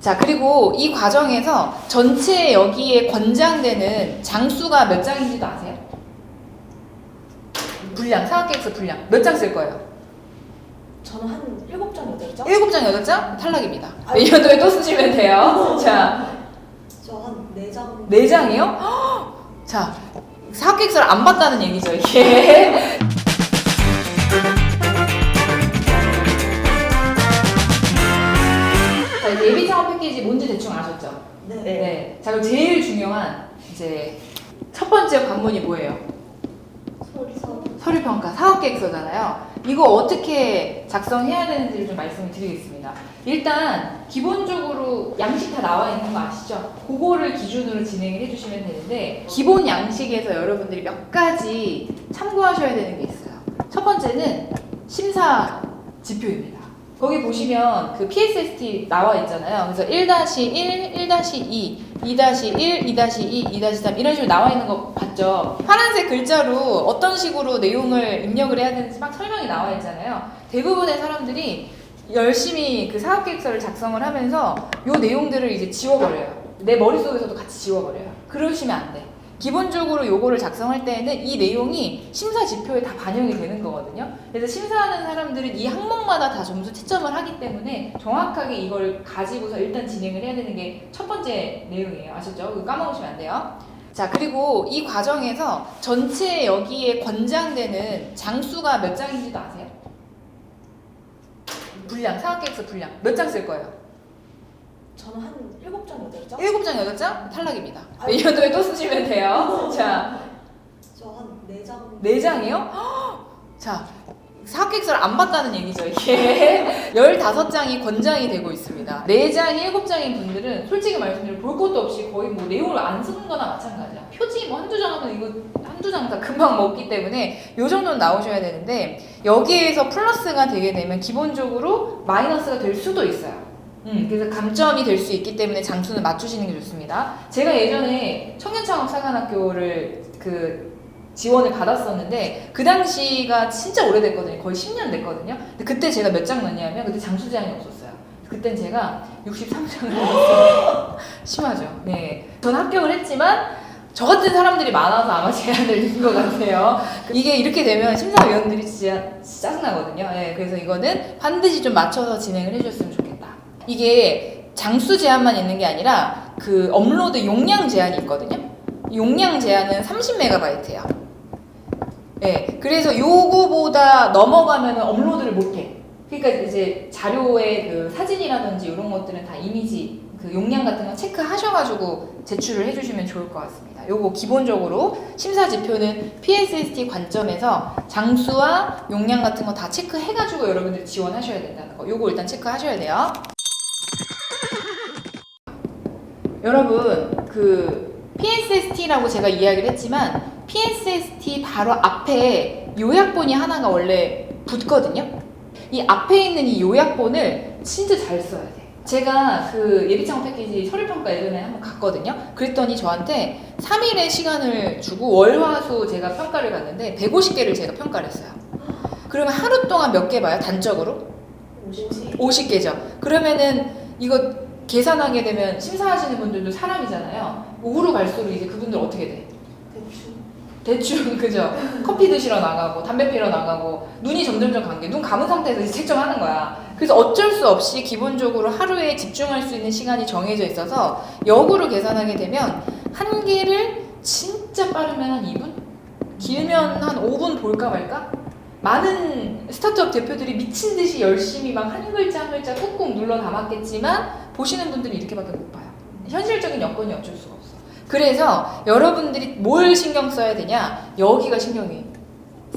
자, 그리고 이 과정에서 전체 여기에 권장되는 장수가 몇 장인지도 아세요? 분량, 사각계획서 분량 몇 장 쓸 거예요? 저는 한 7장, 8장? 7장, 8장? 탈락입니다. 이 연도에 또 쓰시면 돼요. 자, 저 한 4장. 4장이요? 자, 사각계획서를 안 봤다는 얘기죠, 이게. 자, 이제 예비 창업 패키지 뭔지 대충 아셨죠? 네. 네. 자, 그럼 제일 중요한 이제 첫 번째 관문이 뭐예요? 서류평가, 사업계획서잖아요. 이거 어떻게 작성해야 되는지를 좀 말씀을 드리겠습니다. 일단 기본적으로 양식 다 나와 있는 거 아시죠? 그거를 기준으로 진행을 해주시면 되는데 기본 양식에서 여러분들이 몇 가지 참고하셔야 되는 게 있어요. 첫 번째는 심사 지표입니다. 거기 보시면 그 PSST 나와 있잖아요. 그래서 1-1, 1-2, 2-1, 2-2, 2-3 이런 식으로 나와 있는 거 봤죠? 파란색 글자로 어떤 식으로 내용을 입력을 해야 되는지 막 설명이 나와 있잖아요. 대부분의 사람들이 열심히 그 사업계획서를 작성을 하면서 이 내용들을 이제 지워버려요. 내 머릿속에서도 같이 지워버려요. 그러시면 안 돼. 기본적으로 요거를 작성할 때에는 이 내용이 심사 지표에 다 반영이 되는 거거든요. 그래서 심사하는 사람들은 이 항목마다 다 점수 채점을 하기 때문에 정확하게 이걸 가지고서 일단 진행을 해야 되는 게 첫 번째 내용이에요. 아셨죠? 그거 까먹으시면 안 돼요. 자, 그리고 이 과정에서 전체 여기에 권장되는 장수가 몇 장인지도 아세요? 분량, 사각계획서 분량 몇 장 쓸 거예요? 저는 한 7장, 8장? 7장, 8장? 탈락입니다. 이 연도에 또 쓰시면 돼요. 자, 저 한 4장. 4장이요? 자, 사업계획서를 안 봤다는 얘기죠, 이게. 15장이 권장이 되고 있습니다. 4장, 7장인 분들은 솔직히 말씀드리면 볼 것도 없이 거의 뭐 내용을 안 쓰는 거나 마찬가지야. 표지 뭐 한두 장 하면 이거 한두 장 다 금방 먹기 때문에 요 정도는 나오셔야 되는데 여기에서 플러스가 되게 되면 기본적으로 마이너스가 될 수도 있어요. 그래서 감점이 될 수 있기 때문에 장수는 맞추시는 게 좋습니다. 제가 예전에 청년창업사관학교를 지원을 받았었는데 그 당시가 진짜 오래됐거든요. 거의 10년 됐거든요. 근데 그때 제가 몇 장 넣냐면 그때 장수 제한이 없었어요. 그땐 제가 63장을 넣었어요. 심하죠. 네. 전 합격을 했지만 저 같은 사람들이 많아서 아마 제한을 넣은 것 같아요. 이게 이렇게 되면 심사위원들이 진짜 짜증나거든요. 네. 그래서 이거는 반드시 좀 맞춰서 진행을 해주셨으면 좋겠다. 이게 장수 제한만 있는 게 아니라 그 업로드 용량 제한이 있거든요. 용량 제한은 30MB예요. 네, 그래서 요거보다 넘어가면 업로드를 못해. 그러니까 이제 자료의 그 사진이라든지 이런 것들은 다 이미지 그 용량 같은 거 체크하셔가지고 제출을 해주시면 좋을 것 같습니다. 요거 기본적으로 심사 지표는 PSST 관점에서 장수와 용량 같은 거 다 체크해가지고 여러분들 지원하셔야 된다는 거. 요거 일단 체크하셔야 돼요. 여러분 그 PSST라고 제가 이야기를 했지만 PSST 바로 앞에 요약본이 하나가 원래 붙거든요. 이 앞에 있는 이 요약본을 진짜 잘 써야 돼. 제가 그 예비창업 패키지 서류평가 예전에 한번 갔거든요. 그랬더니 저한테 3일의 시간을 주고 월화수 제가 평가를 갔는데 150개를 제가 평가를 했어요. 그러면 하루 동안 몇 개 봐요? 단적으로? 50개죠. 그러면은 이거 계산하게 되면 심사하시는 분들도 사람이잖아요. 오후로 갈수록 이제 그분들 어떻게 돼? 대충 그죠? 커피 드시러 나가고 담배 피러 나가고 눈이 점점점 간 게 눈 감은 상태에서 이제 채점하는 거야. 그래서 어쩔 수 없이 기본적으로 하루에 집중할 수 있는 시간이 정해져 있어서 역으로 계산하게 되면 한 개를 진짜 빠르면 한 2분? 길면 한 5분 볼까 말까? 많은 스타트업 대표들이 미친 듯이 열심히 막 한 글자 한 글자 꾹꾹 눌러 담았겠지만 보시는 분들이 이렇게밖에 못 봐요. 현실적인 여건이 어쩔 수가 없어. 그래서 여러분들이 뭘 신경 써야 되냐? 여기가 신경이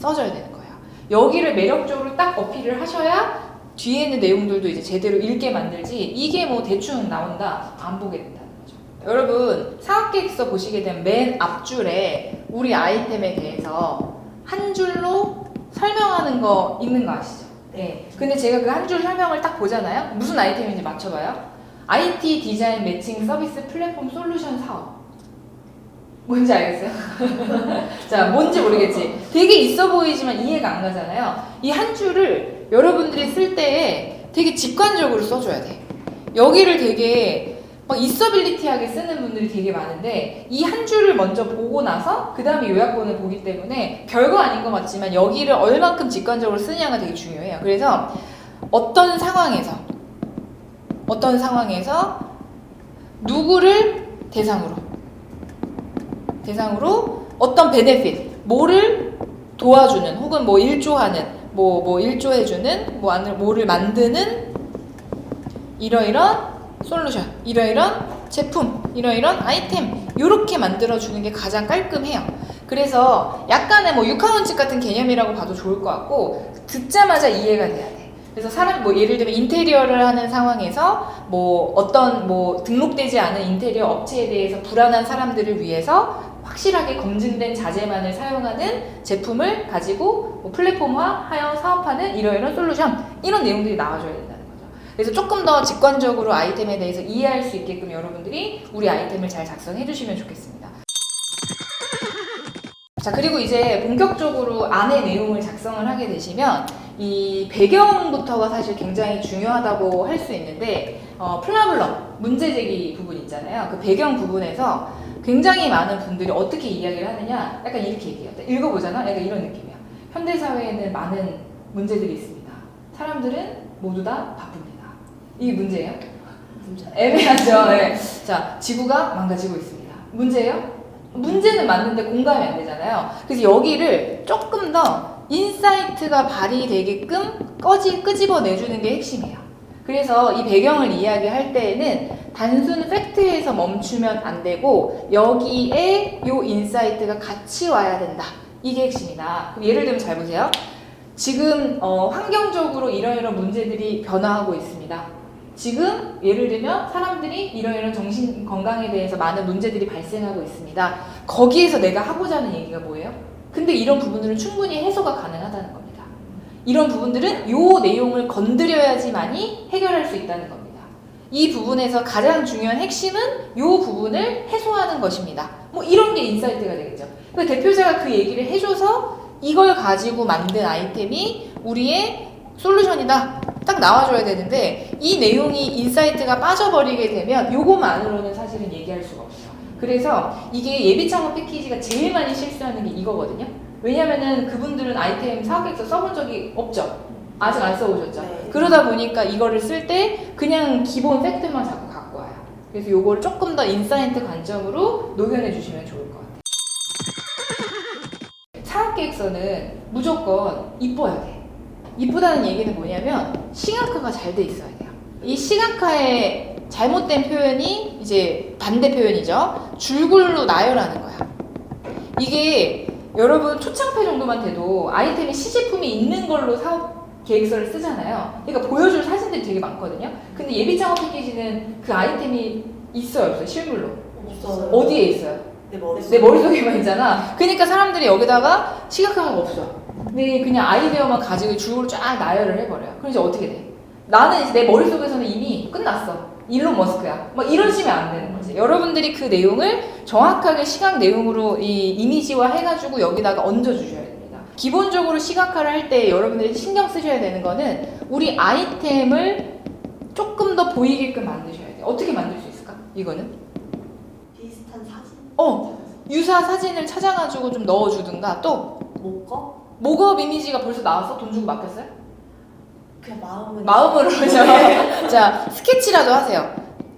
써져야 되는 거예요. 여기를 매력적으로 딱 어필을 하셔야 뒤에 있는 내용들도 이제 제대로 읽게 만들지 이게 뭐 대충 나온다 안 보게 된다는 거죠. 여러분 사업계획서 보시게 되면 맨 앞줄에 우리 아이템에 대해서 한 줄로 설명하는 거 있는 거 아시죠? 네. 근데 제가 그 한 줄 설명을 딱 보잖아요. 무슨 아이템인지 맞춰봐요. IT 디자인 매칭 서비스 플랫폼 솔루션 사업. 뭔지 알겠어요? 자, 뭔지 모르겠지. 되게 있어 보이지만 이해가 안 가잖아요. 이 한 줄을 여러분들이 쓸 때에 되게 직관적으로 써줘야 돼. 여기를 되게 막 있어빌리티하게 쓰는 분들이 되게 많은데 이 한 줄을 먼저 보고 나서 그 다음에 요약본을 보기 때문에 별거 아닌 것 같지만 여기를 얼만큼 직관적으로 쓰냐가 되게 중요해요. 그래서 어떤 상황에서 누구를 대상으로 어떤 베네핏 뭐를 도와주는 혹은 뭐 일조하는 뭐 일조해주는 뭐를 만드는 이러이런 솔루션 이러이런 제품 이러이런 아이템 이렇게 만들어주는 게 가장 깔끔해요. 그래서 약간의 뭐 육하원칙 같은 개념이라고 봐도 좋을 것 같고 듣자마자 이해가 돼야 돼. 그래서 사람 뭐 예를 들면 인테리어를 하는 상황에서 뭐 어떤 뭐 등록되지 않은 인테리어 업체에 대해서 불안한 사람들을 위해서 확실하게 검증된 자재만을 사용하는 제품을 가지고 뭐 플랫폼화하여 사업하는 이러이런 솔루션 이런 내용들이 나와줘야 된다는 거죠. 그래서 조금 더 직관적으로 아이템에 대해서 이해할 수 있게끔 여러분들이 우리 아이템을 잘 작성해 주시면 좋겠습니다. 자, 그리고 이제 본격적으로 안의 내용을 작성을 하게 되시면 이 배경부터가 사실 굉장히 중요하다고 할 수 있는데 플라블럼 문제제기 부분 있잖아요. 그 배경 부분에서 굉장히 많은 분들이 어떻게 이야기를 하느냐 약간 이렇게 얘기해요. 읽어보잖아? 약간 이런 느낌이야. 현대사회에는 많은 문제들이 있습니다. 사람들은 모두 다 바쁩니다. 이게 문제예요? 애매하죠. 네. 자, 지구가 망가지고 있습니다. 문제예요? 문제는 맞는데 공감이 안 되잖아요. 그래서 여기를 조금 더 인사이트가 발휘되게끔 끄집어내주는 게 핵심이에요. 그래서 이 배경을 이야기할 때에는 단순 팩트에서 멈추면 안 되고 여기에 요 인사이트가 같이 와야 된다. 이게 핵심이다. 그럼 예를 들면 잘 보세요. 지금 환경적으로 이러이런 문제들이 변화하고 있습니다. 지금 예를 들면 사람들이 이러이런 정신 건강에 대해서 많은 문제들이 발생하고 있습니다. 거기에서 내가 하고자 하는 얘기가 뭐예요? 근데 이런 부분들은 충분히 해소가 가능하다는 겁니다. 이런 부분들은 요 내용을 건드려야지만이 해결할 수 있다는 겁니다. 이 부분에서 가장 중요한 핵심은 요 부분을 해소하는 것입니다. 뭐 이런 게 인사이트가 되겠죠. 그러니까 대표자가 그 얘기를 해줘서 이걸 가지고 만든 아이템이 우리의 솔루션이다. 딱 나와줘야 되는데 이 내용이 인사이트가 빠져버리게 되면 요거만으로는 사실은 얘기할 수가 없어요. 그래서 이게 예비창업 패키지가 제일 많이 실수하는 게 이거거든요. 왜냐면은 그분들은 아이템 사업계획서 써본 적이 없죠. 아직 안 써보셨죠. 네. 그러다 보니까 이거를 쓸 때 그냥 기본 팩트만 자꾸 갖고 와요. 그래서 요걸 조금 더 인사이트 관점으로 녹여내 주시면 좋을 것 같아요. 사업계획서는 무조건 이뻐야 돼. 이쁘다는 얘기는 뭐냐면 시각화가 잘 돼 있어야 돼요. 이 시각화의 잘못된 표현이 이제 반대 표현이죠. 줄글로 나열하는 거야. 이게 여러분 초창패 정도만 돼도 아이템이 시제품이 있는 걸로 사업 계획서를 쓰잖아요. 그러니까 보여줄 사진들이 되게 많거든요. 근데 예비창업 패키지는 그 아이템이 있어요, 없어요? 실물로? 없어요. 어디에 있어요? 내 머릿속에. 내 머릿속에만 있잖아. 그러니까 사람들이 여기다가 시각화가 없어. 근데 그냥 아이디어만 가지고 줄을 쫙 나열을 해버려요. 그럼 이제 어떻게 돼? 나는 이제 내 머릿속에서는 이미 끝났어. 일론 머스크야. 막 이러시면 안 되는 거지. 여러분들이 그 내용을 정확하게 시각 내용으로 이 이미지화 해가지고 여기다가 얹어주셔야 됩니다. 기본적으로 시각화를 할 때 여러분들이 신경 쓰셔야 되는 거는 우리 아이템을 조금 더 보이게끔 만드셔야 돼요. 어떻게 만들 수 있을까? 이거는? 비슷한 사진. 유사 사진을 찾아가지고 좀 넣어주든가 또 목거? 목업 이미지가 벌써 나왔어? 돈 주고 맡겼어요? 그냥 마음으로 자, 스케치라도 하세요.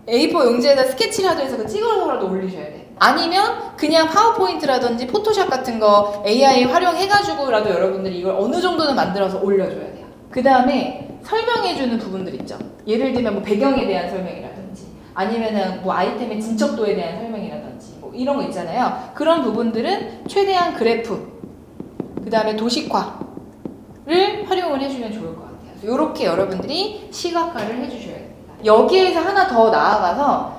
A4 용지에다 스케치라도 해서 그 찍어서라도 올리셔야 돼. 아니면 그냥 파워포인트라든지 포토샵 같은 거 AI 활용해가지고라도 여러분들이 이걸 어느 정도는 만들어서 올려줘야 돼요. 그 다음에 설명해주는 부분들 있죠. 예를 들면 뭐 배경에 대한 설명이라든지 아니면은 뭐 아이템의 진척도에 대한 설명이라든지 뭐 이런 거 있잖아요. 그런 부분들은 최대한 그래프 그 다음에 도식화를 활용을 해주면 좋을 것 같아요. 이렇게 여러분들이 시각화를 해주셔야 됩니다. 여기에서 하나 더 나아가서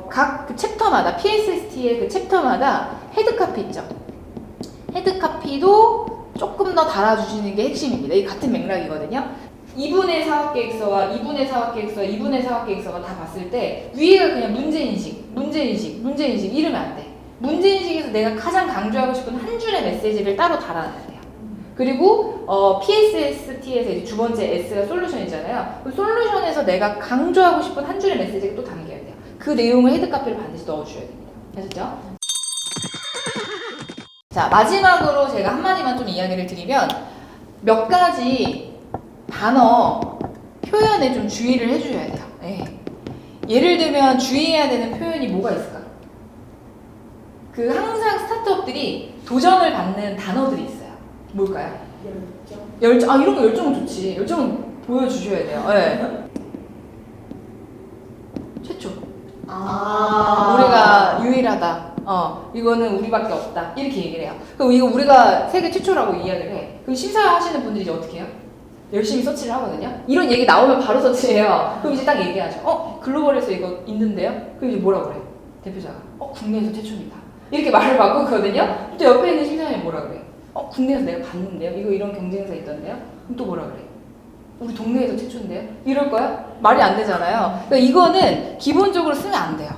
각 그 챕터마다 PSST의 그 챕터마다 헤드카피 있죠. 헤드카피도 조금 더 달아주시는 게 핵심입니다. 이 같은 맥락이거든요. 2분의 사업계획서와 2분의 사업계획서, 2분의 사업계획서가 다 봤을 때 위에가 그냥 문제인식 이러면 안 돼. 문제인식에서 내가 가장 강조하고 싶은 한 줄의 메시지를 따로 달아놔야 돼요. 그리고 PSST에서 이제 두 번째 S가 솔루션이잖아요. 그 솔루션에서 내가 강조하고 싶은 한 줄의 메시지가 또 담겨야 돼요. 그 내용을 헤드카피를 반드시 넣어주셔야 됩니다. 아셨죠? 자, 마지막으로 제가 한마디만 좀 이야기를 드리면 몇 가지 단어 표현에 좀 주의를 해주셔야 돼요. 네. 예를 들면 주의해야 되는 표현이 뭐가 있을까? 그 항상 스타트업들이 도전을 받는 단어들이 있어요. 뭘까요? 열정. 아, 이런 거 열정은 좋지. 열정은 보여주셔야 돼요. 네. 최초. 우리가 유일하다. 이거는 우리밖에 없다. 이렇게 얘기를 해요. 그럼 이거 우리가 세계 최초라고 이야기를 해. 그럼 심사하시는 분들이 이제 어떻게 해요? 열심히 서치를 하거든요. 이런 얘기 나오면 바로 서치해요. 그럼 이제 딱 얘기하죠. 글로벌에서 이거 있는데요? 그럼 이제 뭐라 그래? 대표자가. 국내에서 최초입니다. 이렇게 말을 바꾸거든요. 또 옆에 있는 심사위원이 뭐라 그래? 국내에서 내가 봤는데요? 이거 이런 경쟁사 있던데요? 그럼 또 뭐라 그래? 우리 동네에서 최초인데요? 이럴 거야? 말이 안 되잖아요. 그러니까 이거는 기본적으로 쓰면 안 돼요.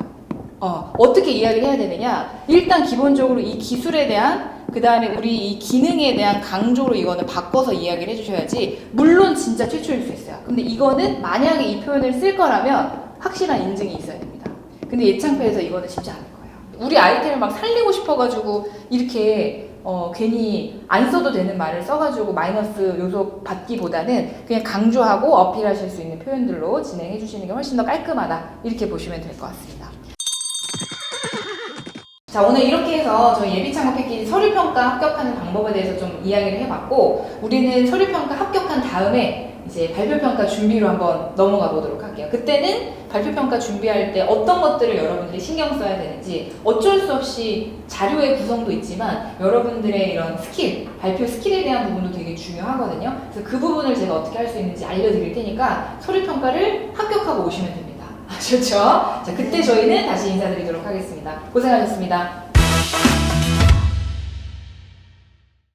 어떻게 이야기를 해야 되느냐? 일단 기본적으로 이 기술에 대한, 그 다음에 우리 이 기능에 대한 강조로 이거는 바꿔서 이야기를 해주셔야지. 물론 진짜 최초일 수 있어요. 근데 이거는 만약에 이 표현을 쓸 거라면 확실한 인증이 있어야 됩니다. 근데 예창패에서 이거는 쉽지 않을 거예요. 우리 아이템을 막 살리고 싶어가지고 이렇게 괜히 안 써도 되는 말을 써가지고 마이너스 요소 받기보다는 그냥 강조하고 어필하실 수 있는 표현들로 진행해 주시는 게 훨씬 더 깔끔하다. 이렇게 보시면 될 것 같습니다. 자, 오늘 이렇게 해서 저희 예비창업 패키지 서류평가 합격하는 방법에 대해서 좀 이야기를 해봤고, 우리는 서류평가 합격한 다음에 이제 발표평가 준비로 한번 넘어가 보도록 할게요. 그때는 발표평가 준비할 때 어떤 것들을 여러분들이 신경 써야 되는지, 어쩔 수 없이 자료의 구성도 있지만 여러분들의 이런 스킬, 발표 스킬에 대한 부분도 되게 중요하거든요. 그래서 그 부분을 제가 어떻게 할 수 있는지 알려드릴 테니까 서류평가를 합격하고 오시면 됩니다. 아셨죠? 자, 그때 저희는 다시 인사드리도록 하겠습니다. 고생하셨습니다.